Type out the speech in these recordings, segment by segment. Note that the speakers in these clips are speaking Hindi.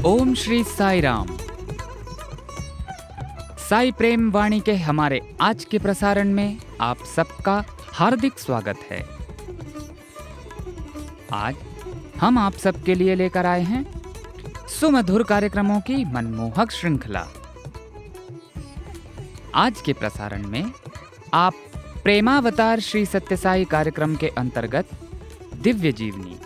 ओम श्री साई राम। साई प्रेम वाणी के हमारे आज के प्रसारण में आप सबका हार्दिक स्वागत है। आज हम आप सबके लिए लेकर आए हैं सुमधुर कार्यक्रमों की मनमोहक श्रृंखला। आज के प्रसारण में आप प्रेमावतार श्री सत्यसाई कार्यक्रम के अंतर्गत दिव्य जीवनी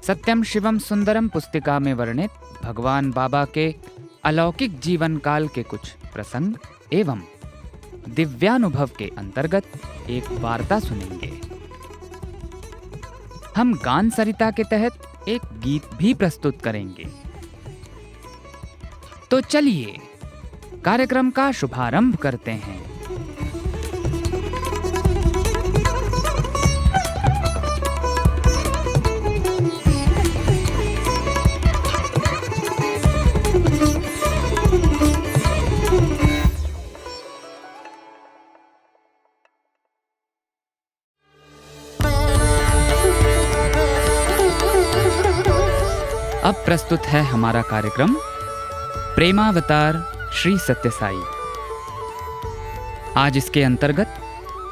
सत्यम शिवम सुंदरम पुस्तिका में वर्णित भगवान बाबा के अलौकिक जीवन काल के कुछ प्रसंग एवं दिव्यानुभव के अंतर्गत एक वार्ता सुनेंगे। हम गान सरिता के तहत एक गीत भी प्रस्तुत करेंगे। तो चलिए कार्यक्रम का शुभारंभ करते हैं। अब प्रस्तुत है हमारा कार्यक्रम प्रेमावतार श्री सत्यसाई। आज इसके अंतर्गत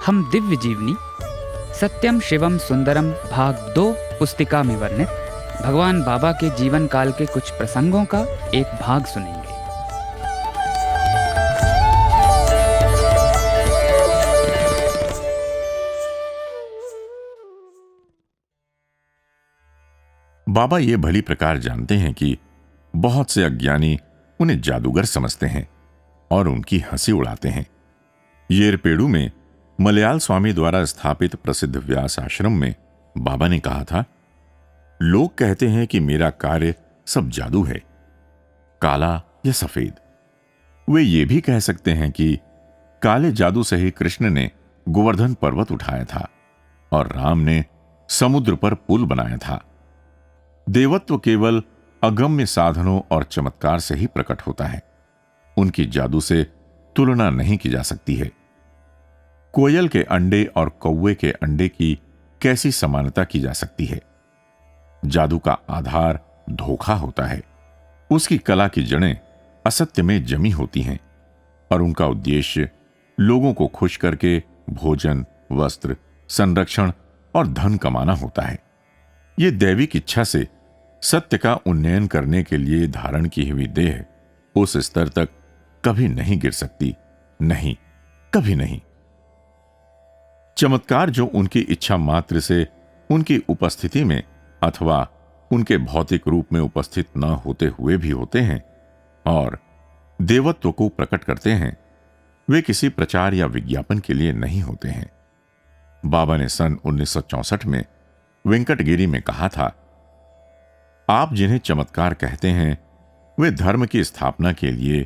हम दिव्य जीवनी सत्यम शिवम सुंदरम भाग 2 पुस्तिका में वर्णित भगवान बाबा के जीवन काल के कुछ प्रसंगों का एक भाग सुनेंगे। बाबा ये भली प्रकार जानते हैं कि बहुत से अज्ञानी उन्हें जादूगर समझते हैं और उनकी हंसी उड़ाते हैं। येरपेडू में मलयाल स्वामी द्वारा स्थापित प्रसिद्ध व्यास आश्रम में बाबा ने कहा था, लोग कहते हैं कि मेरा कार्य सब जादू है, काला या सफेद। वे ये भी कह सकते हैं कि काले जादू से ही कृष्ण ने गोवर्धन पर्वत उठाया था और राम ने समुद्र पर पुल बनाया था। देवत्व केवल अगम्य साधनों और चमत्कार से ही प्रकट होता है, उनकी जादू से तुलना नहीं की जा सकती है। कोयल के अंडे और कौवे के अंडे की कैसी समानता की जा सकती है? जादू का आधार धोखा होता है, उसकी कला की जड़ें असत्य में जमी होती हैं और उनका उद्देश्य लोगों को खुश करके भोजन, वस्त्र, संरक्षण और धन कमाना होता है। ये दैविक इच्छा से सत्य का उन्नयन करने के लिए धारण की हुई देह उस स्तर तक कभी नहीं गिर सकती, नहीं, कभी नहीं। चमत्कार जो उनकी इच्छा मात्र से उनकी उपस्थिति में अथवा उनके भौतिक रूप में उपस्थित न होते हुए भी होते हैं और देवत्व को प्रकट करते हैं, वे किसी प्रचार या विज्ञापन के लिए नहीं होते हैं। बाबा ने सन 1964 में वेंकटगिरी में कहा था, आप जिन्हें चमत्कार कहते हैं वे धर्म की स्थापना के लिए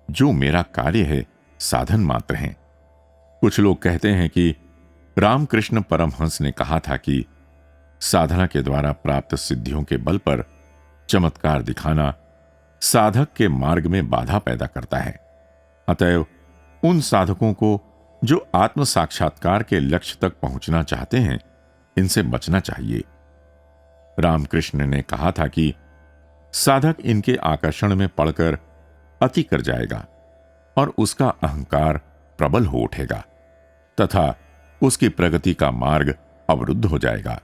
जो मेरा कार्य है साधन मात्र हैं। कुछ लोग कहते हैं कि रामकृष्ण परमहंस ने कहा था कि साधना के द्वारा प्राप्त सिद्धियों के बल पर चमत्कार दिखाना साधक के मार्ग में बाधा पैदा करता है। अतएव उन साधकों को जो आत्म साक्षात्कार के लक्ष्य तक पहुंचना चाहते हैं, इनसे बचना चाहिए। रामकृष्ण ने कहा था कि साधक इनके आकर्षण में पड़कर अति कर जाएगा और उसका अहंकार प्रबल हो उठेगा तथा उसकी प्रगति का मार्ग अवरुद्ध हो जाएगा।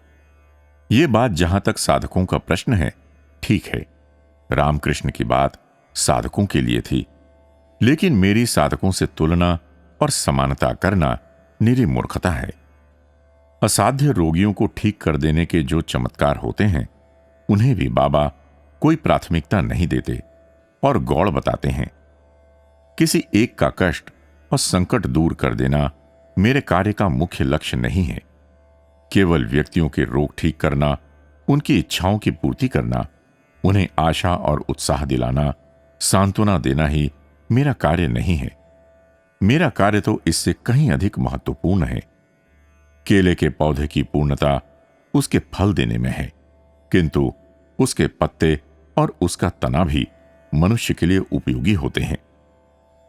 यह बात जहां तक साधकों का प्रश्न है, ठीक है, रामकृष्ण की बात साधकों के लिए थी, लेकिन मेरी साधकों से तुलना और समानता करना निरी मूर्खता है। असाध्य रोगियों को ठीक कर देने के जो चमत्कार होते हैं, उन्हें भी बाबा कोई प्राथमिकता नहीं देते और गौड़ बताते हैं। किसी एक का कष्ट और संकट दूर कर देना मेरे कार्य का मुख्य लक्ष्य नहीं है। केवल व्यक्तियों के रोग ठीक करना, उनकी इच्छाओं की पूर्ति करना, उन्हें आशा और उत्साह दिलाना, सांत्वना देना ही मेरा कार्य नहीं है। मेरा कार्य तो इससे कहीं अधिक महत्वपूर्ण है। केले के पौधे की पूर्णता उसके फल देने में है, किंतु उसके पत्ते और उसका तना भी मनुष्य के लिए उपयोगी होते हैं।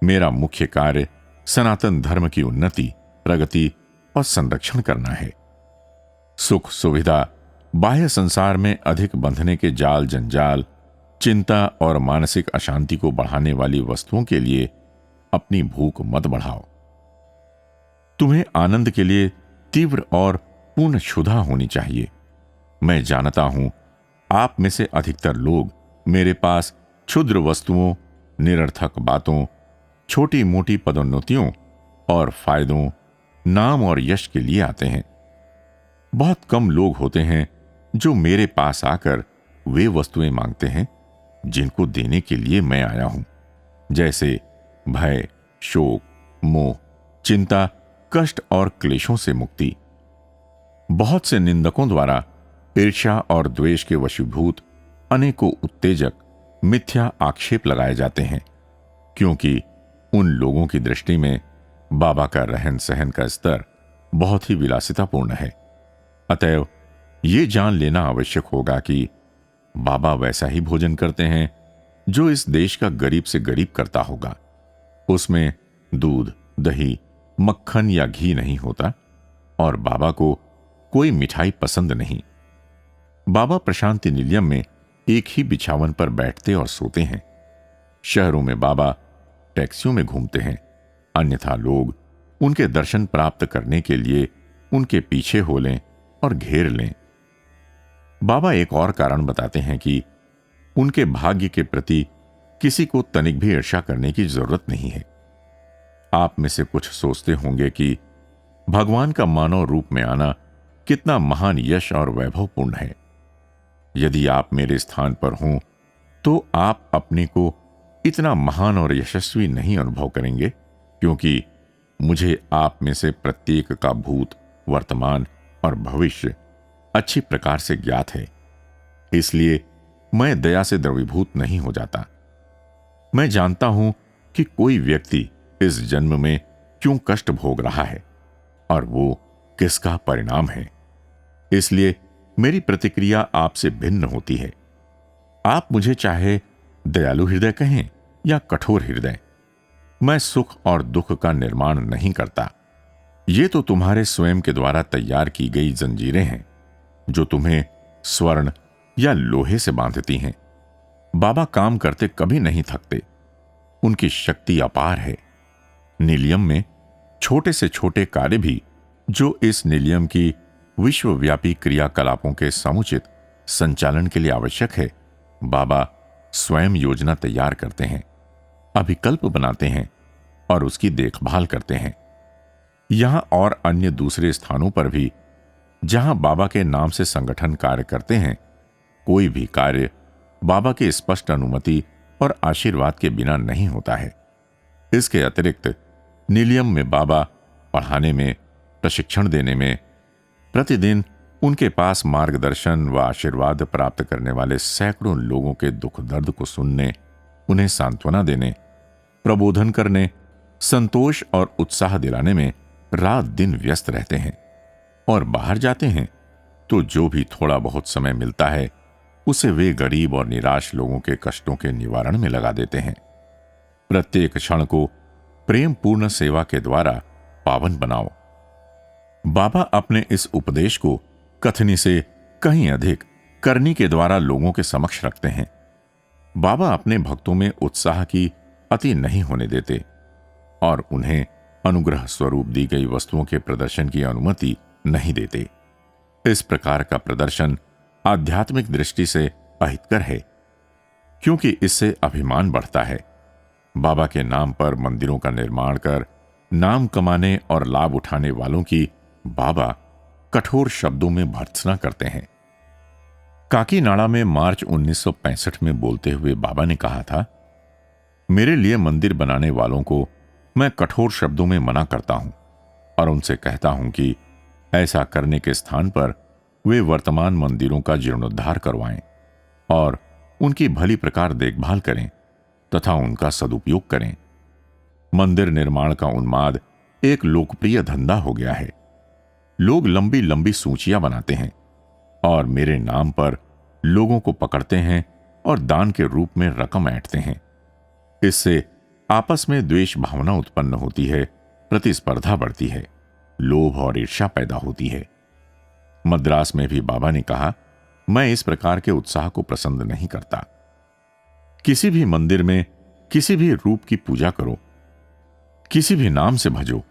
मेरा मुख्य कार्य सनातन धर्म की उन्नति, प्रगति और संरक्षण करना है। सुख सुविधा बाह्य संसार में अधिक बंधने के जाल जंजाल चिंता और मानसिक अशांति को बढ़ाने वाली वस्तुओं के लिए अपनी भूख मत बढ़ाओ। तुम्हें आनंद के लिए तीव्र और पूर्ण क्षुधा होनी चाहिए। मैं जानता हूं आप में से अधिकतर लोग मेरे पास क्षुद्र वस्तुओं, निरर्थक बातों, छोटी मोटी पदोन्नतियों और फायदों, नाम और यश के लिए आते हैं। बहुत कम लोग होते हैं जो मेरे पास आकर वे वस्तुएं मांगते हैं जिनको देने के लिए मैं आया हूं, जैसे भय, शोक, मोह, चिंता, कष्ट और क्लेशों से मुक्ति। बहुत से निंदकों द्वारा ईर्ष्या और द्वेष के वशीभूत अनेकों उत्तेजक मिथ्या आक्षेप लगाए जाते हैं, क्योंकि उन लोगों की दृष्टि में बाबा का रहन सहन का स्तर बहुत ही विलासितापूर्ण है। अतएव ये जान लेना आवश्यक होगा कि बाबा वैसा ही भोजन करते हैं जो इस देश का गरीब से गरीब करता होगा। उसमें दूध, दही, मक्खन या घी नहीं होता और बाबा को कोई मिठाई पसंद नहीं। बाबा प्रशांति निलयम में एक ही बिछावन पर बैठते और सोते हैं। शहरों में बाबा टैक्सियों में घूमते हैं, अन्यथा लोग उनके दर्शन प्राप्त करने के लिए उनके पीछे हो लें और घेर लें। बाबा एक और कारण बताते हैं कि उनके भाग्य के प्रति किसी को तनिक भी ईर्ष्या करने की जरूरत नहीं है। आप में से कुछ सोचते होंगे कि भगवान का मानव रूप में आना कितना महान यश और वैभवपूर्ण है। यदि आप मेरे स्थान पर हों तो आप अपने को इतना महान और यशस्वी नहीं अनुभव करेंगे, क्योंकि मुझे आप में से प्रत्येक का भूत, वर्तमान और भविष्य अच्छी प्रकार से ज्ञात है। इसलिए मैं दया से द्रवीभूत नहीं हो जाता। मैं जानता हूं कि कोई व्यक्ति इस जन्म में क्यों कष्ट भोग रहा है और वो किसका परिणाम है। इसलिए मेरी प्रतिक्रिया आपसे भिन्न होती है। आप मुझे चाहे दयालु हृदय कहें या कठोर हृदय, मैं सुख और दुख का निर्माण नहीं करता। ये तो तुम्हारे स्वयं के द्वारा तैयार की गई जंजीरें हैं जो तुम्हें स्वर्ण या लोहे से बांधती हैं। बाबा काम करते कभी नहीं थकते, उनकी शक्ति अपार है। निलयम में छोटे से छोटे कार्य भी जो इस निलयम की विश्वव्यापी क्रियाकलापों के समुचित संचालन के लिए आवश्यक है, बाबा स्वयं योजना तैयार करते हैं, अभिकल्प बनाते हैं और उसकी देखभाल करते हैं। यहां और अन्य दूसरे स्थानों पर भी जहां बाबा के नाम से संगठन कार्य करते हैं, कोई भी कार्य बाबा की स्पष्ट अनुमति और आशीर्वाद के बिना नहीं होता है। इसके अतिरिक्त निलयम में बाबा पढ़ाने में, प्रशिक्षण देने में, प्रतिदिन उनके पास मार्गदर्शन व आशीर्वाद प्राप्त करने वाले सैकड़ों लोगों के दुख दर्द को सुनने, उन्हें सांत्वना देने, प्रबोधन करने, संतोष और उत्साह दिलाने में रात दिन व्यस्त रहते हैं। और बाहर जाते हैं तो जो भी थोड़ा बहुत समय मिलता है उसे वे गरीब और निराश लोगों के कष्टों के निवारण में लगा देते हैं। प्रत्येक क्षण को प्रेम पूर्ण सेवा के द्वारा पावन बनाओ। बाबा अपने इस उपदेश को कथनी से कहीं अधिक करनी के द्वारा लोगों के समक्ष रखते हैं। बाबा अपने भक्तों में उत्साह की अति नहीं होने देते और उन्हें अनुग्रह स्वरूप दी गई वस्तुओं के प्रदर्शन की अनुमति नहीं देते। इस प्रकार का प्रदर्शन आध्यात्मिक दृष्टि से अहितकर है, क्योंकि इससे अभिमान बढ़ता है। बाबा के नाम पर मंदिरों का निर्माण कर नाम कमाने और लाभ उठाने वालों की बाबा कठोर शब्दों में भर्त्सना करते हैं। काकीनाडा में मार्च 1965 में बोलते हुए बाबा ने कहा था, मेरे लिए मंदिर बनाने वालों को मैं कठोर शब्दों में मना करता हूं और उनसे कहता हूं कि ऐसा करने के स्थान पर वे वर्तमान मंदिरों का जीर्णोद्धार करवाएं और उनकी भली प्रकार देखभाल करें तथा उनका सदुपयोग करें। मंदिर निर्माण का उन्माद एक लोकप्रिय धंधा हो गया है। लोग लंबी लंबी सूचियां बनाते हैं और मेरे नाम पर लोगों को पकड़ते हैं और दान के रूप में रकम ऐंठते हैं। इससे आपस में द्वेष भावना उत्पन्न होती है, प्रतिस्पर्धा बढ़ती है, लोभ और ईर्ष्या पैदा होती है। मद्रास में भी बाबा ने कहा, मैं इस प्रकार के उत्साह को पसंद नहीं करता। किसी भी मंदिर में किसी भी रूप की पूजा करो, किसी भी नाम से भजो,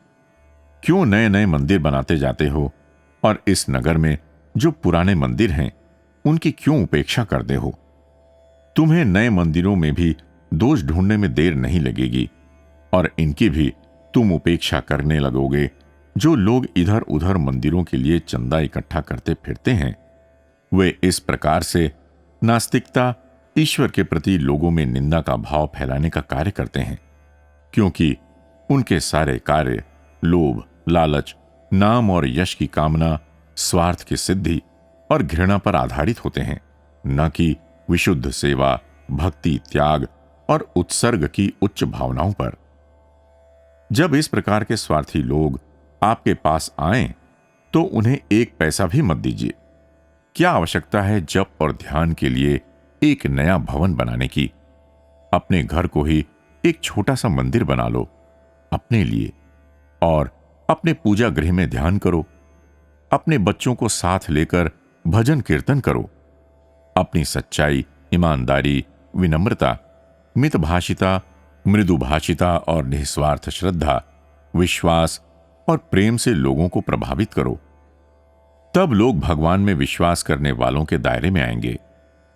क्यों नए नए मंदिर बनाते जाते हो और इस नगर में जो पुराने मंदिर हैं उनकी क्यों उपेक्षा करते हो? तुम्हें नए मंदिरों में भी दोष ढूंढने में देर नहीं लगेगी और इनकी भी तुम उपेक्षा करने लगोगे। जो लोग इधर उधर मंदिरों के लिए चंदा इकट्ठा करते फिरते हैं, वे इस प्रकार से नास्तिकता, ईश्वर के प्रति लोगों में निंदा का भाव फैलाने का कार्य करते हैं, क्योंकि उनके सारे कार्य लोभ, लालच, नाम और यश की कामना, स्वार्थ की सिद्धि और घृणा पर आधारित होते हैं, न कि विशुद्ध सेवा, भक्ति, त्याग और उत्सर्ग की उच्च भावनाओं पर। जब इस प्रकार के स्वार्थी लोग आपके पास आएं, तो उन्हें एक पैसा भी मत दीजिए। क्या आवश्यकता है जप और ध्यान के लिए एक नया भवन बनाने की? अपने घर को ही एक छोटा सा मंदिर बना लो अपने लिए और अपने पूजा गृह में ध्यान करो। अपने बच्चों को साथ लेकर भजन कीर्तन करो। अपनी सच्चाई, ईमानदारी, विनम्रता, मितभाषिता, मृदुभाषिता और निस्वार्थ श्रद्धा, विश्वास और प्रेम से लोगों को प्रभावित करो। तब लोग भगवान में विश्वास करने वालों के दायरे में आएंगे।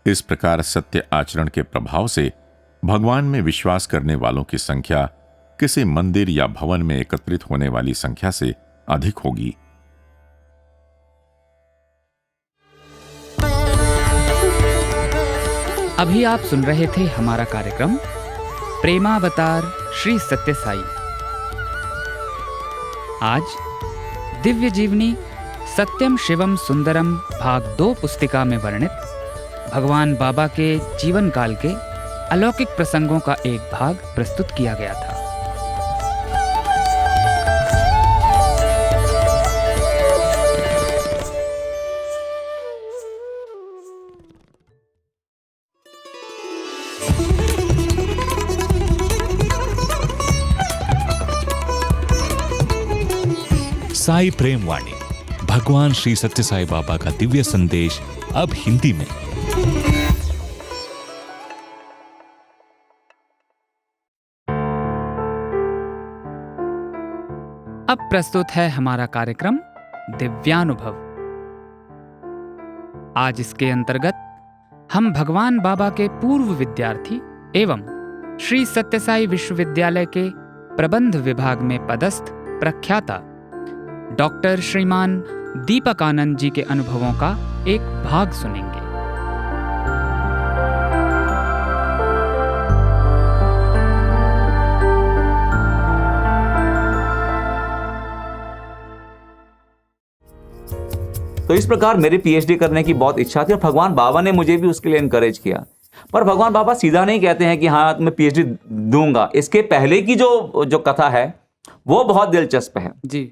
इस प्रकार सत्य आचरण के प्रभाव से भगवान में विश्वास करने वालों की संख्या किसी मंदिर या भवन में एकत्रित होने वाली संख्या से अधिक होगी। अभी आप सुन रहे थे हमारा कार्यक्रम प्रेमावतार श्री सत्य साई। आज दिव्य जीवनी सत्यम शिवम सुंदरम भाग 2 पुस्तिका में वर्णित भगवान बाबा के जीवन काल के अलौकिक प्रसंगों का एक भाग प्रस्तुत किया गया था। साई प्रेम वाणी, भगवान श्री सत्य साई बाबा का दिव्य संदेश, अब हिंदी में। अब प्रस्तुत है हमारा कार्यक्रम दिव्यानुभव। आज इसके अंतर्गत हम भगवान बाबा के पूर्व विद्यार्थी एवं श्री सत्यसाई विश्वविद्यालय के प्रबंध विभाग में पदस्थ प्रख्याता डॉक्टर श्रीमान दीपकानंद जी के अनुभवों का एक भाग सुनेंगे। तो इस प्रकार मेरी पीएचडी करने की बहुत इच्छा थी और भगवान बाबा ने मुझे भी उसके लिए इनकरेज किया। पर भगवान बाबा सीधा नहीं कहते हैं कि हाँ मैं पीएचडी दूंगा। इसके पहले की जो कथा है वो बहुत दिलचस्प है। जी।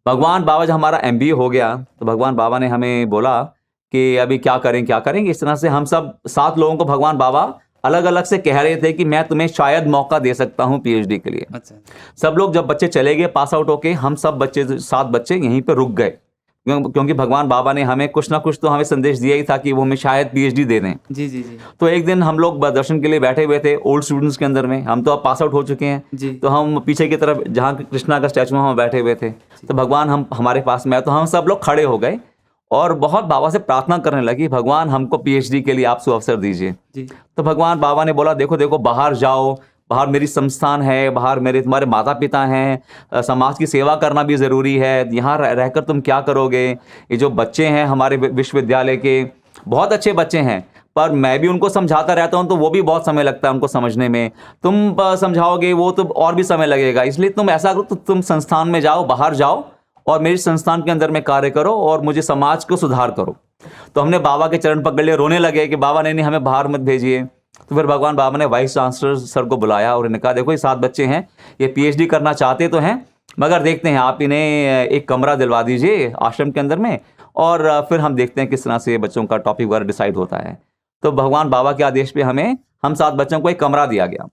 भगवान बाबा जब हमारा एमबीए हो गया तो भगवान बाबा ने हमें बोला कि अभी क्या करेंगे। इस तरह से हम सब 7 लोगों को भगवान बाबा अलग अलग से कह रहे थे कि मैं तुम्हें शायद मौका दे सकता हूं पीएचडी के लिए। अच्छा। सब लोग जब बच्चे चले गए पास आउट होके, हम सब बच्चे 7 बच्चे यहीं पे रुक गए, क्योंकि भगवान बाबा ने हमें कुछ ना कुछ तो हमें संदेश दिया ही था कि वो हमें शायद पीएचडी दे दें। जी। तो एक दिन हम लोग दर्शन के लिए बैठे हुए थे ओल्ड स्टूडेंट्स के अंदर में। हम तो अब पास आउट हो चुके हैं जी। तो हम पीछे की तरफ जहाँ कृष्णा का स्टैचू हम बैठे हुए थे, तो भगवान हमारे पास में, तो हम सब लोग खड़े हो गए और बहुत बाबा से प्रार्थना करने लगी, भगवान हमको पीएचडी के लिए आप सुअवसर दीजिए। तो भगवान बाबा ने बोला देखो बाहर जाओ, बाहर मेरी संस्थान है, बाहर मेरे तुम्हारे माता पिता हैं, समाज की सेवा करना भी ज़रूरी है, यहाँ रहकर तुम क्या करोगे। ये जो बच्चे हैं हमारे विश्वविद्यालय के बहुत अच्छे बच्चे हैं, पर मैं भी उनको समझाता रहता हूँ तो वो भी बहुत समय लगता है उनको समझने में। तुम समझाओगे वो तो और भी समय लगेगा, इसलिए तुम ऐसा करो तो तुम संस्थान में जाओ, बाहर जाओ और मेरी संस्थान के अंदर में कार्य करो और मुझे समाज को सुधार करो। तो हमने बाबा के चरण पकड़ लिए, रोने लगे कि बाबा नहीं हमें बाहर मत भेजिए। तो फिर भगवान बाबा ने वाइस चांसलर सर को बुलाया और इन्हें कहा देखो ये 7 बच्चे हैं, ये पीएचडी करना चाहते तो हैं, मगर देखते हैं आप इन्हें एक कमरा दिलवा दीजिए आश्रम के अंदर में और फिर हम देखते हैं किस तरह से बच्चों का टॉपिक वगैरह डिसाइड होता है। तो भगवान बाबा के आदेश पे हम 7 बच्चों को एक कमरा दिया गया।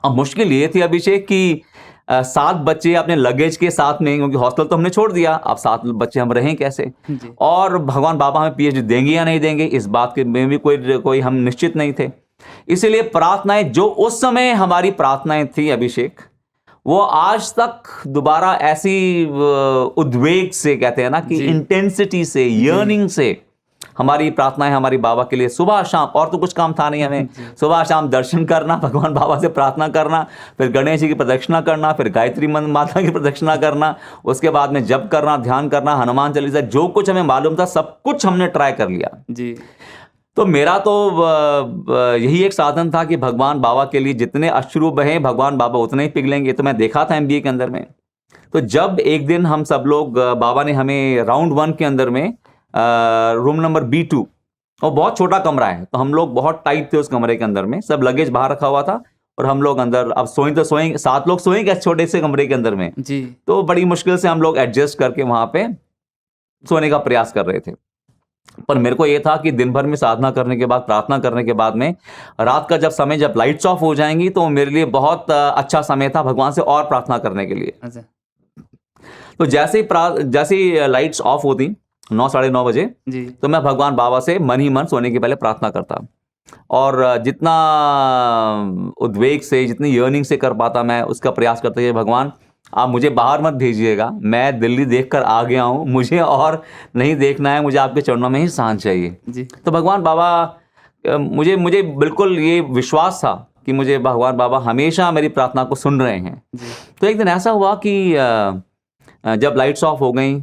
अब मुश्किल ये थी अभिषेक कि 7 बच्चे अपने लगेज के साथ में, क्योंकि हॉस्टल तो हमने छोड़ दिया, अब 7 बच्चे हम रहें कैसे। और भगवान बाबा हमें पीएचडी देंगे या नहीं देंगे इस बात के में भी कोई हम निश्चित नहीं थे। इसीलिए प्रार्थनाएं जो उस समय हमारी प्रार्थनाएं थी अभिषेक, वो आज तक दोबारा ऐसी उद्वेग से, कहते हैं ना कि इंटेंसिटी से, यर्निंग से हमारी प्रार्थनाएं हमारी बाबा के लिए सुबह शाम, और तो कुछ काम था नहीं हमें, सुबह शाम दर्शन करना, भगवान बाबा से प्रार्थना करना, फिर गणेश जी की प्रदक्षिणा करना, फिर गायत्री माता की प्रदक्षिणा करना, उसके बाद में जप करना, ध्यान करना, हनुमान चालीसा, जो कुछ हमें मालूम था सब कुछ हमने ट्राई कर लिया जी। तो मेरा तो यही एक साधन था कि भगवान बाबा के लिए जितने अश्रु बहे भगवान बाबा उतने ही पिघलेंगे। तो मैं देखा था MBA के अंदर में। तो जब एक दिन हम सब लोग, बाबा ने हमें राउंड 1 के अंदर में रूम नंबर B2, और बहुत छोटा कमरा है, तो हम लोग बहुत टाइट थे उस कमरे के अंदर में, सब लगेज बाहर रखा हुआ था और हम लोग अंदर, अब सोएं तो सोएंगे, 7 लोग सोएंगे छोटे से कमरे के अंदर में जी। तो बड़ी मुश्किल से हम लोग एडजस्ट करके वहां पे सोने का प्रयास कर रहे थे। पर मेरे को ये था कि दिन भर में साधना करने के बाद, प्रार्थना करने के बाद में, रात का जब समय, जब लाइट्स ऑफ हो जाएंगी, तो मेरे लिए बहुत अच्छा समय था भगवान से और प्रार्थना करने के लिए। अच्छा। तो जैसे ही लाइट्स ऑफ होती 9, साढ़े 9 बजे जी। तो मैं भगवान बाबा से मन ही मन सोने के पहले प्रार्थना करता, और जितना उद्वेग से, जितनी यर्निंग से कर पाता मैं उसका प्रयास करता कि भगवान आप मुझे बाहर मत भेजिएगा, मैं दिल्ली देखकर आ गया हूँ, मुझे और नहीं देखना है, मुझे आपके चरणों में ही शांत चाहिए जी। तो भगवान बाबा, मुझे बिल्कुल ये विश्वास था कि मुझे भगवान बाबा हमेशा मेरी प्रार्थना को सुन रहे हैं जी। तो एक दिन ऐसा हुआ कि जब लाइट्स ऑफ हो गई,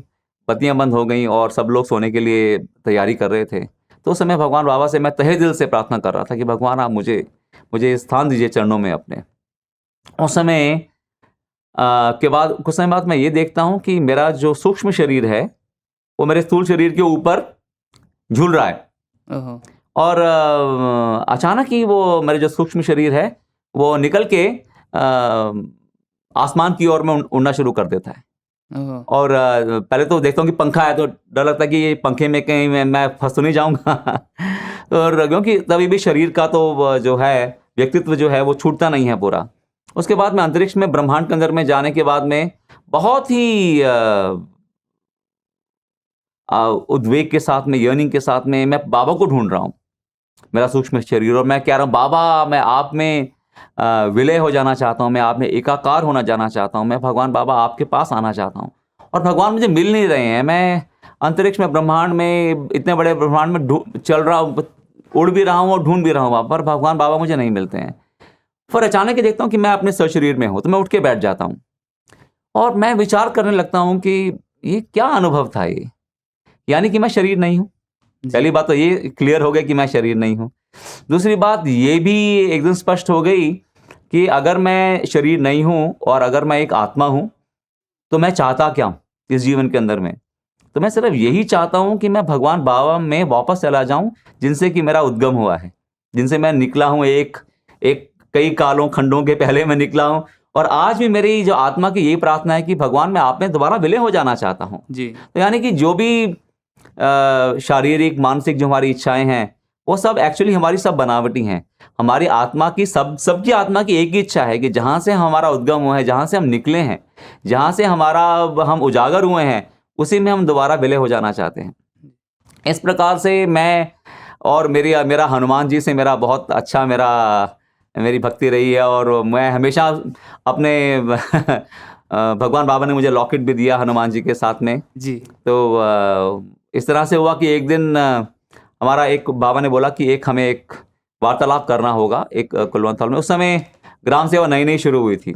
बत्तियां बंद हो गई और सब लोग सोने के लिए तैयारी कर रहे थे, तो उस समय भगवान बाबा से मैं तहे दिल से प्रार्थना कर रहा था कि भगवान आप मुझे स्थान दीजिए चरणों में अपने। उस समय के बाद कुछ समय बाद मैं ये देखता हूँ कि मेरा जो सूक्ष्म शरीर है वो मेरे स्थूल शरीर के ऊपर झूल रहा है, ओहो। और अचानक ही वो मेरे जो सूक्ष्म शरीर है वो निकल के आसमान की ओर में उड़ना शुरू कर देता है। ओहो। और पहले तो देखता हूँ कि पंखा है, तो डर लगता है कि ये पंखे में कहीं मैं फंस तो नहीं जाऊंगा और क्योंकि तभी भी शरीर का तो जो है व्यक्तित्व जो है वो छूटता नहीं है पूरा। उसके बाद में अंतरिक्ष में, ब्रह्मांड के अंदर में जाने के बाद में बहुत ही उद्वेग के साथ में, यर्निंग के साथ में मैं बाबा को ढूंढ रहा हूँ, मेरा सूक्ष्म शरीर, और मैं कह रहा हूँ बाबा मैं आप में विलय हो जाना चाहता हूँ, मैं आप में एकाकार होना जाना चाहता हूँ, मैं भगवान बाबा आपके पास आना चाहता हूँ। और भगवान मुझे मिल नहीं रहे हैं, मैं अंतरिक्ष में, ब्रह्मांड में, इतने बड़े ब्रह्मांड में चल रहा हूँ, उड़ भी रहा हूँ और ढूंढ भी रहा हूँ, पर भगवान बाबा मुझे नहीं मिलते हैं। फिर अचानक ही देखता हूँ कि मैं अपने शरीर में हूँ, तो मैं उठ के बैठ जाता हूँ और मैं विचार करने लगता हूँ कि ये क्या अनुभव था, ये यानी कि मैं शरीर नहीं हूँ। पहली बात तो ये क्लियर हो गई कि मैं शरीर नहीं हूँ। दूसरी बात ये भी एकदम स्पष्ट हो गई कि अगर मैं शरीर नहीं हूँ और अगर मैं एक आत्मा हूँ तो मैं चाहता क्या इस जीवन के अंदर में? तो मैं सिर्फ यही चाहता हूँ कि मैं भगवान बाबा में वापस चला जाऊँ, जिनसे कि मेरा उद्गम हुआ है, जिनसे मैं निकला हूँ, एक कई कालों खंडों के पहले मैं निकला हूँ। और आज भी मेरी जो आत्मा की यही प्रार्थना है कि भगवान मैं आप में दोबारा विलय हो जाना चाहता हूँ जी। तो यानी कि जो भी शारीरिक, मानसिक जो हमारी इच्छाएं हैं वो सब एक्चुअली हमारी सब बनावटी हैं। हमारी आत्मा की, सबकी आत्मा की एक ही इच्छा है कि जहाँ से हमारा उद्गम हुआ है, जहाँ से हम निकले हैं, जहाँ से हम उजागर हुए हैं, उसी में हम दोबारा विलय हो जाना चाहते हैं। इस प्रकार से मैं और मेरा हनुमान जी से मेरा बहुत अच्छा मेरी भक्ति रही है, और मैं हमेशा अपने भगवान बाबा ने मुझे लॉकेट भी दिया हनुमान जी के साथ में जी। तो इस तरह से हुआ कि एक दिन हमारा एक बाबा ने बोला कि हमें एक वार्तालाप करना होगा एक कुलवंत हॉल में। उस समय ग्राम सेवा नई शुरू हुई थी,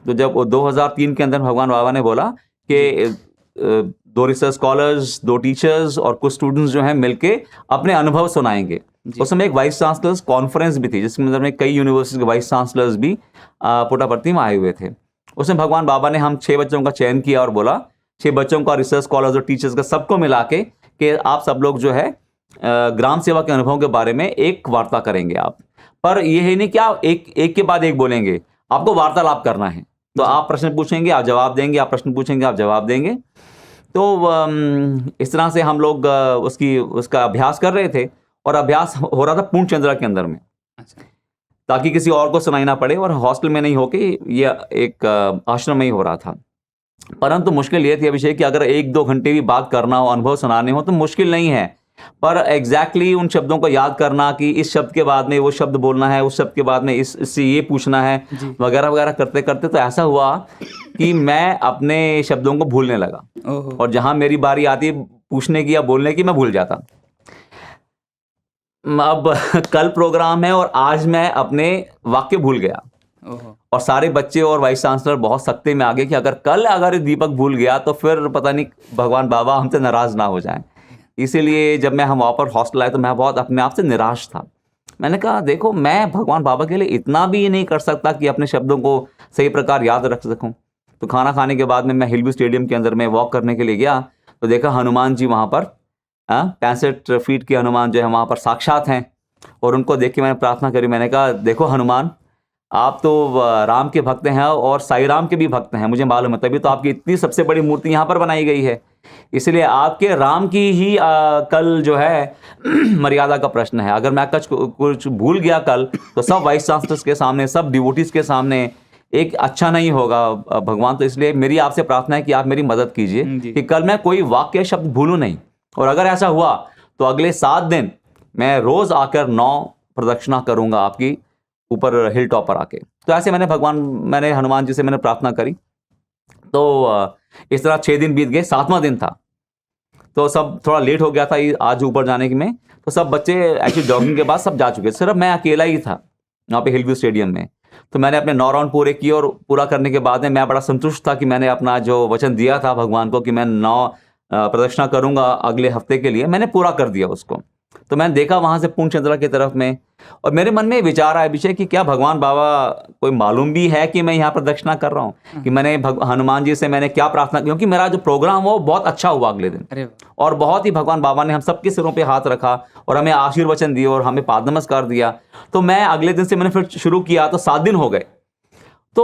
तो जब 2003 के अंदर भगवान बाबा ने बोला कि 2 रिसर्च स्कॉलर्स, 2 टीचर्स और कुछ स्टूडेंट्स जो हैं मिलके अपने अनुभव सुनाएंगे। उस समय एक वाइस चांसलर्स कॉन्फ्रेंस भी थी, जिसके अंदर में कई यूनिवर्सिटी के वाइस चांसलर्स भी पुट्टापर्थी में आए हुए थे। उसमें भगवान बाबा ने हम 6 बच्चों का चयन किया और बोला 6 बच्चों का, रिसर्च स्कॉलर्स और टीचर्स का, सबको मिला के कि आप सब लोग जो है ग्राम सेवा के अनुभव के बारे में एक वार्ता करेंगे आप। पर ये है नहीं कि आप एक के बाद एक बोलेंगे, आपको वार्तालाप करना है। तो आप प्रश्न पूछेंगे, आप जवाब देंगे, आप प्रश्न पूछेंगे, आप जवाब देंगे। तो इस तरह से हम लोग उसका अभ्यास कर रहे थे, और अभ्यास हो रहा था पूर्ण चंद्रा के अंदर में। अच्छा। ताकि किसी और को सुनाई ना पड़े, और हॉस्टल में नहीं होके ये एक आश्रम में ही हो रहा था। परंतु मुश्किल ये थी अभिषेक कि अगर 1-2 घंटे भी बात करना हो, अनुभव सुनाने हो तो मुश्किल नहीं है। पर एग्जैक्टली उन शब्दों को याद करना कि इस शब्द के बाद में वो शब्द बोलना है, उस शब्द के बाद में इससे ये पूछना है वगैरह वगैरह करते करते तो ऐसा हुआ कि मैं अपने शब्दों को भूलने लगा। ओहो। और जहां मेरी बारी आती पूछने की या बोलने की, मैं भूल जाता। अब कल प्रोग्राम है और आज मैं अपने वाक्य भूल गया। ओहो। और सारे बच्चे और वाइस चांसलर बहुत सख्ते में आ गए कि अगर दीपक भूल गया तो फिर पता नहीं भगवान बाबा हमसे नाराज ना हो जाएं। इसीलिए जब मैं हम वापस हॉस्टल आए तो मैं बहुत अपने आप से निराश था। मैंने कहा देखो, मैं भगवान बाबा के लिए इतना भी नहीं कर सकता कि अपने शब्दों को सही प्रकार याद रख सकूं। तो खाना खाने के बाद में मैं हिलव्यू स्टेडियम के अंदर में वॉक करने के लिए गया तो देखा हनुमान जी वहाँ पर 65 फीट के हनुमान जो है वहाँ पर साक्षात हैं। और उनको देख के मैंने प्रार्थना करी। मैंने कहा देखो हनुमान, आप तो राम के भक्त हैं और साई राम के भी भक्त हैं, मुझे मालूम है, तभी तो आपकी इतनी सबसे बड़ी मूर्ति यहाँ पर बनाई गई है। इसलिए आपके राम की ही कल जो है मर्यादा का प्रश्न है। अगर मैं कुछ भूल गया कल तो सब वाइस चांसलर्स के सामने, सब डिवोटीज के सामने एक अच्छा नहीं होगा भगवान। तो इसलिए मेरी आपसे प्रार्थना है कि आप मेरी मदद कीजिए कि कल मैं कोई वाक्य शब्द भूलूं नहीं। और अगर ऐसा हुआ तो अगले 7 दिन मैं रोज आकर 9 प्रदक्षिणा करूंगा आपकी ऊपर हिल टॉप पर आके। तो ऐसे मैंने हनुमान जी से मैंने प्रार्थना करी। तो इस तरह 6 दिन बीत गए, 7वां दिन था तो सब थोड़ा लेट हो गया था आज ऊपर जाने की में। तो सब बच्चे एक्चुअली जॉगिंग के बाद सब जा चुके, सिर्फ मैं अकेला ही था वहाँ पे हिलव्यू स्टेडियम में। तो मैंने अपने 9 राउंड पूरे किए और पूरा करने के बाद में मैं बड़ा संतुष्ट था कि मैंने अपना जो वचन दिया था भगवान को कि मैं 9 प्रदक्षिणा करूंगा अगले हफ्ते के लिए, मैंने पूरा कर दिया उसको। तो मैंने देखा वहां से पूर्ण चंद्रा की तरफ में और मेरे मन में विचार आया विषय कि क्या भगवान बाबा कोई मालूम भी है कि मैं यहाँ प्रदक्षिणा कर रहा हूँ, कि मैंने हनुमान जी से मैंने क्या प्रार्थना, क्योंकि मेरा जो प्रोग्राम वो बहुत अच्छा हुआ अगले दिन। अरे और बहुत ही भगवान बाबा ने हम सबके सिरों पे हाथ रखा और हमें आशीर्वचन दिए और हमें पाद नमस्कार दिया। तो मैं अगले दिन से मैंने फिर शुरू किया तो 7 दिन हो गए। तो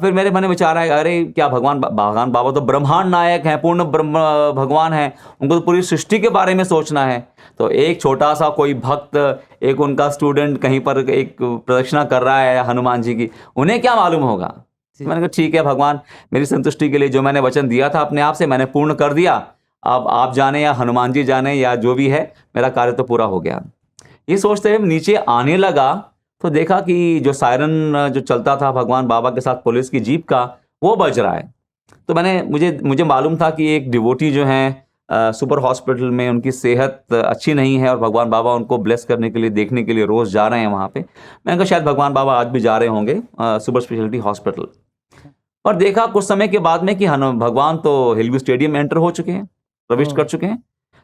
फिर मेरे मन में विचार आया, अरे क्या भगवान बाबा तो ब्रह्मांड नायक हैं, पूर्ण ब्रह्म भगवान हैं, उनको तो पूरी सृष्टि के बारे में सोचना है। तो एक छोटा सा कोई भक्त, एक उनका स्टूडेंट कहीं पर एक प्रदक्षिणा कर रहा है हनुमान जी की, उन्हें क्या मालूम होगा। मैंने कहा ठीक है भगवान, मेरी संतुष्टि के लिए जो मैंने वचन दिया था अपने आप से मैंने पूर्ण कर दिया। अब आप जाने या हनुमान जी जाने या जो भी है, मेरा कार्य तो पूरा हो गया। ये सोचते हुए नीचे आने लगा तो देखा कि जो सायरन जो चलता था भगवान बाबा के साथ पुलिस की जीप का, वो बज रहा है। तो मुझे मालूम था कि एक डिवोटी जो हैं सुपर हॉस्पिटल में, उनकी सेहत अच्छी नहीं है और भगवान बाबा उनको ब्लेस करने के लिए, देखने के लिए रोज़ जा रहे हैं वहाँ पे। मैंने कहा शायद भगवान बाबा आज भी जा रहे होंगे सुपर स्पेशलिटी हॉस्पिटल। और देखा कुछ समय के बाद में कि भगवान तो हिलव्यू स्टेडियम में एंटर हो चुके हैं, प्रविष्ट कर चुके हैं।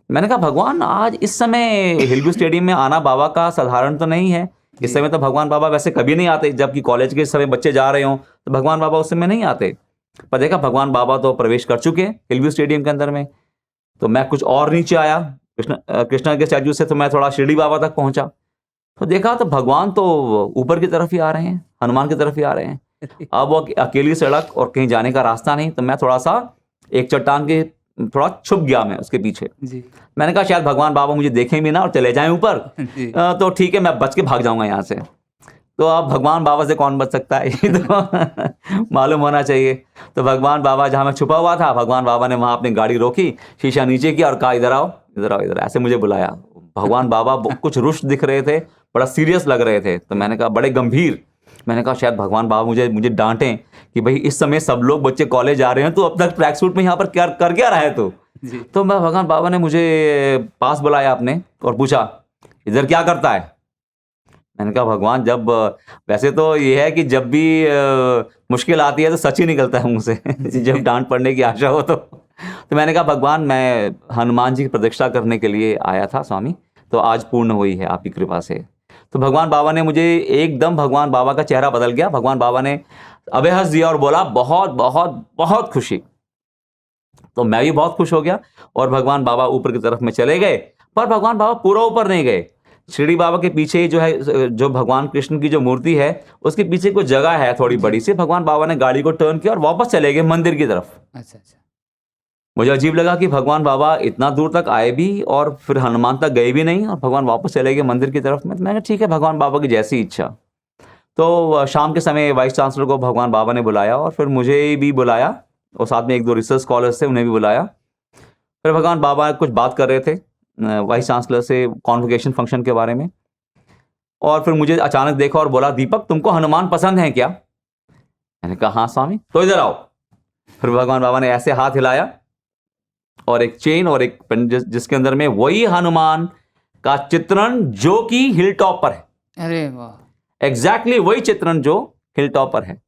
मैंने कहा भगवान आज इस समय हिलव्यू स्टेडियम में आना बाबा का साधारण तो नहीं है। इस समय तो भगवान बाबा वैसे कभी नहीं आते, जबकि कॉलेज के समय बच्चे जा रहे हों तो भगवान बाबा उस समय नहीं आते। पर देखा भगवान बाबा तो प्रवेश कर चुके हैं हिलव्यू स्टेडियम के अंदर में। तो मैं कुछ और नीचे आया कृष्णा के स्टैचू से, तो मैं थोड़ा शिरडी बाबा तक पहुंचा तो देखा तो भगवान तो ऊपर की तरफ ही आ रहे हैं, हनुमान की तरफ ही आ रहे हैं। अब वो अकेली सड़क और कहीं जाने का रास्ता नहीं, तो मैं थोड़ा सा एक चट्टान के थोड़ा छुप गया मैं उसके पीछे जी। मैंने कहा शायद भगवान बाबा मुझे देखें भी ना और चले जाएं ऊपर तो ठीक है, मैं बच के भाग जाऊंगा यहाँ से। तो अब भगवान बाबा से कौन बच सकता है, ये तो मालूम होना चाहिए। तो भगवान बाबा जहाँ मैं छुपा हुआ था, भगवान बाबा ने वहाँ अपनी गाड़ी रोकी, शीशा नीचे किया और कहा इधर आओ इधर आओ इधर, ऐसे मुझे बुलाया। भगवान बाबा कुछ रुष्ट दिख रहे थे, बड़ा सीरियस लग रहे थे। तो मैंने कहा बड़े गंभीर, मैंने कहा शायद भगवान बाबा मुझे डांटें कि भाई इस समय सब लोग बच्चे कॉलेज जा रहे हैं, तो अब तक ट्रैक सूट में यहाँ पर कर क्या रहा है तो। मैं भगवान बाबा ने मुझे पास बुलाया अपने और पूछा इधर क्या करता है। मैंने कहा भगवान, जब वैसे तो ये है कि जब भी मुश्किल आती है तो सच ही निकलता है मुंह से जब डांट पड़ने की आशा हो तो मैंने कहा भगवान मैं हनुमान जी की प्रतीक्षा करने के लिए आया था स्वामी, तो आज पूर्ण हुई है आपकी कृपा से। तो भगवान बाबा ने मुझे एकदम, भगवान बाबा का चेहरा बदल गया। भगवान बाबा ने अभय हंस दिया और बोला बहुत बहुत बहुत खुशी। तो मैं भी बहुत खुश हो गया और भगवान बाबा ऊपर की तरफ में चले गए। पर भगवान बाबा पूरा ऊपर नहीं गए। शिरडी बाबा के पीछे जो है, जो भगवान कृष्ण की जो मूर्ति है उसके पीछे कुछ जगह है थोड़ी बड़ी सी, भगवान बाबा ने गाड़ी को टर्न किया और वापस चले गए मंदिर की तरफ। अच्छा। मुझे अजीब लगा कि भगवान बाबा इतना दूर तक आए भी और फिर हनुमान तक गए भी नहीं और भगवान वापस चले गए मंदिर की तरफ में। मैंने ठीक है, भगवान बाबा की जैसी इच्छा। तो शाम के समय वाइस चांसलर को भगवान बाबा ने बुलाया और फिर मुझे भी बुलाया और साथ में 1-2 रिसर्च स्कॉलर्स थे, उन्हें भी बुलाया। फिर भगवान बाबा कुछ बात कर रहे थे वाइस चांसलर से कॉन्वोकेशन फंक्शन के बारे में। और फिर मुझे अचानक देखा और बोला, दीपक तुमको हनुमान पसंद है क्या? मैंने कहा हाँ स्वामी। तो इधर आओ। फिर भगवान बाबा ने ऐसे हाथ हिलाया और एक चेन और एक पेन जिसके अंदर में वही हनुमान का चित्रण जो कि हिल टॉप पर है। अरे वाह, एग्जैक्टली वही चित्रण जो हिल टॉप पर है।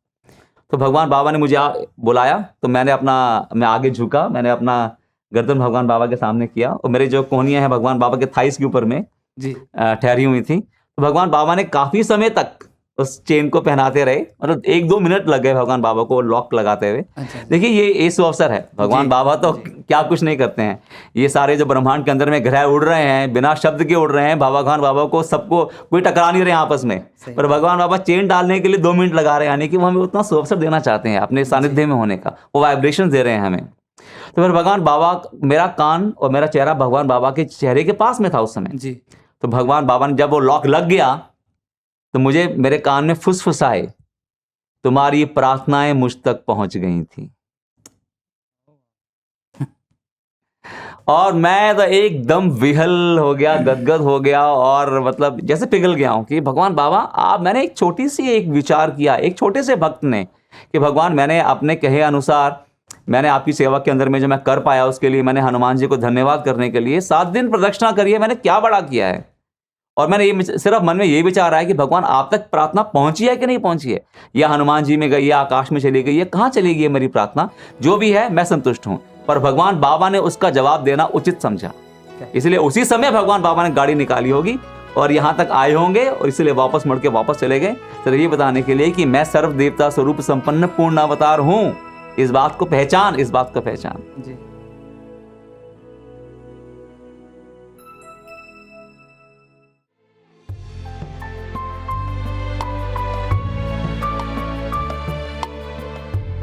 तो भगवान बाबा ने मुझे बुलाया, तो मैं आगे झुका, मैंने अपना गर्दन भगवान बाबा के सामने किया और मेरे जो कोहनियां हैं भगवान बाबा के थाइस के ऊपर में जी, ठहरी हुई थी। तो भगवान बाबा ने काफी समय तक उस चेन को पहनाते रहे, मतलब 1-2 मिनट लग गए भगवान बाबा को लॉक लगाते हुए। अच्छा, देखिए ये शुभ अवसर है। भगवान जी, बाबा तो जी। क्या कुछ नहीं करते हैं। ये सारे जो ब्रह्मांड के अंदर में ग्रह उड़ रहे हैं, बिना शब्द के उड़ रहे हैं, भगवान बाबा को सबको कोई टकरा नहीं रहे आपस में, पर भगवान बाबा चेन डालने के लिए 2 मिनट लगा रहे हैं, यानी कि वो हमें उतना शुभ अवसर देना चाहते हैं अपने सानिध्य में होने का, वो वाइब्रेशन दे रहे हैं हमें। तो फिर भगवान बाबा, मेरा कान और मेरा चेहरा भगवान बाबा के चेहरे के पास में था उस समय जी। तो भगवान बाबा ने जब वो लॉक लग गया तो मुझे मेरे कान में फुसफुसाए, तुम्हारी प्रार्थनाएं मुझ तक पहुंच गई थी। और मैं तो एकदम विहल हो गया, गदगद हो गया और मतलब जैसे पिघल गया हूं कि भगवान बाबा आप, मैंने एक छोटी सी एक विचार किया, एक छोटे से भक्त ने, कि भगवान मैंने अपने कहे अनुसार मैंने आपकी सेवा के अंदर में जो मैं कर पाया उसके लिए मैंने हनुमान जी को धन्यवाद करने के लिए 7 दिन प्रदक्षिणा करी है, मैंने क्या बड़ा किया है। और मैंने ये सिर्फ मन में ये विचार आया कि भगवान आप तक प्रार्थना पहुंची है कि नहीं पहुंची है, या हनुमान जी में गई, या आकाश में चली गई है, कहाँ चली गई है मेरी प्रार्थना, जो भी है मैं संतुष्ट हूं। पर भगवान बाबा ने उसका जवाब देना उचित समझा, इसलिए उसी समय भगवान बाबा ने गाड़ी निकाली होगी और यहाँ तक आए होंगे और इसलिए वापस मुड़ के वापस चले गए, सिर्फ ये बताने के लिए कि मैं सर्व देवता स्वरूप संपन्न पूर्ण अवतार हूं। इस बात को पहचान, इस बात को पहचान। जी।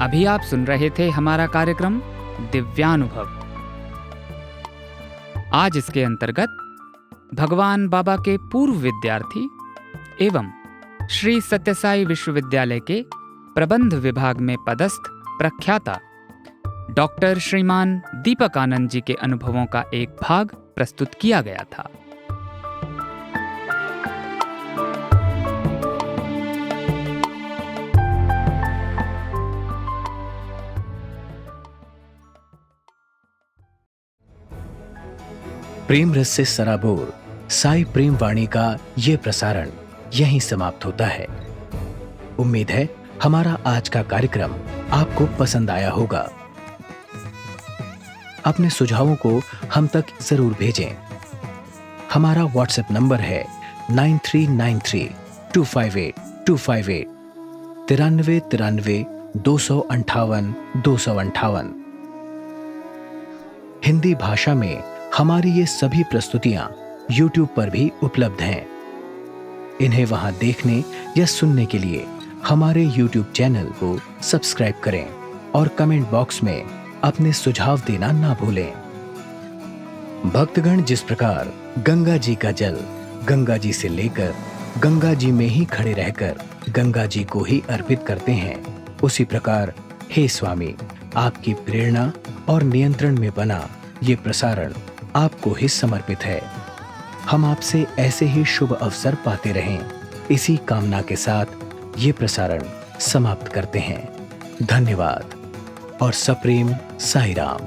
अभी आप सुन रहे थे हमारा कार्यक्रम दिव्यानुभव। आज इसके अंतर्गत भगवान बाबा के पूर्व विद्यार्थी एवं श्री सत्यसाई विश्वविद्यालय के प्रबंध विभाग में पदस्थ प्रख्याता डॉक्टर श्रीमान दीपक आनंद जी के अनुभवों का एक भाग प्रस्तुत किया गया था। प्रेम रस से सराबोर साई प्रेम वाणी का ये प्रसारण यहीं समाप्त होता है। उम्मीद है हमारा आज का कार्यक्रम आपको पसंद आया होगा। अपने सुझावों को हम तक जरूर भेजें। हमारा व्हाट्सएप नंबर है 9393258258 9393 258 258। हिंदी भाषा में हमारी ये सभी प्रस्तुतियां YouTube पर भी उपलब्ध हैं। इन्हें वहां देखने या सुनने के लिए हमारे YouTube चैनल को सब्सक्राइब करें और कमेंट बॉक्स में अपने सुझाव देना ना भूलें। भक्तगण जिस प्रकार गंगा जी का जल गंगा जी से लेकर गंगा जी में ही खड़े रहकर गंगा जी को ही अर्पित करते हैं, उसी प्रकार हे स्वामी, आपकी प्रेरणा और नियंत्रण में बना ये प्रसारण आपको ही समर्पित है। हम आपसे ऐसे ही शुभ अवसर पाते रहें, इसी कामना के साथ ये प्रसारण समाप्त करते हैं। धन्यवाद और सप्रेम साई राम।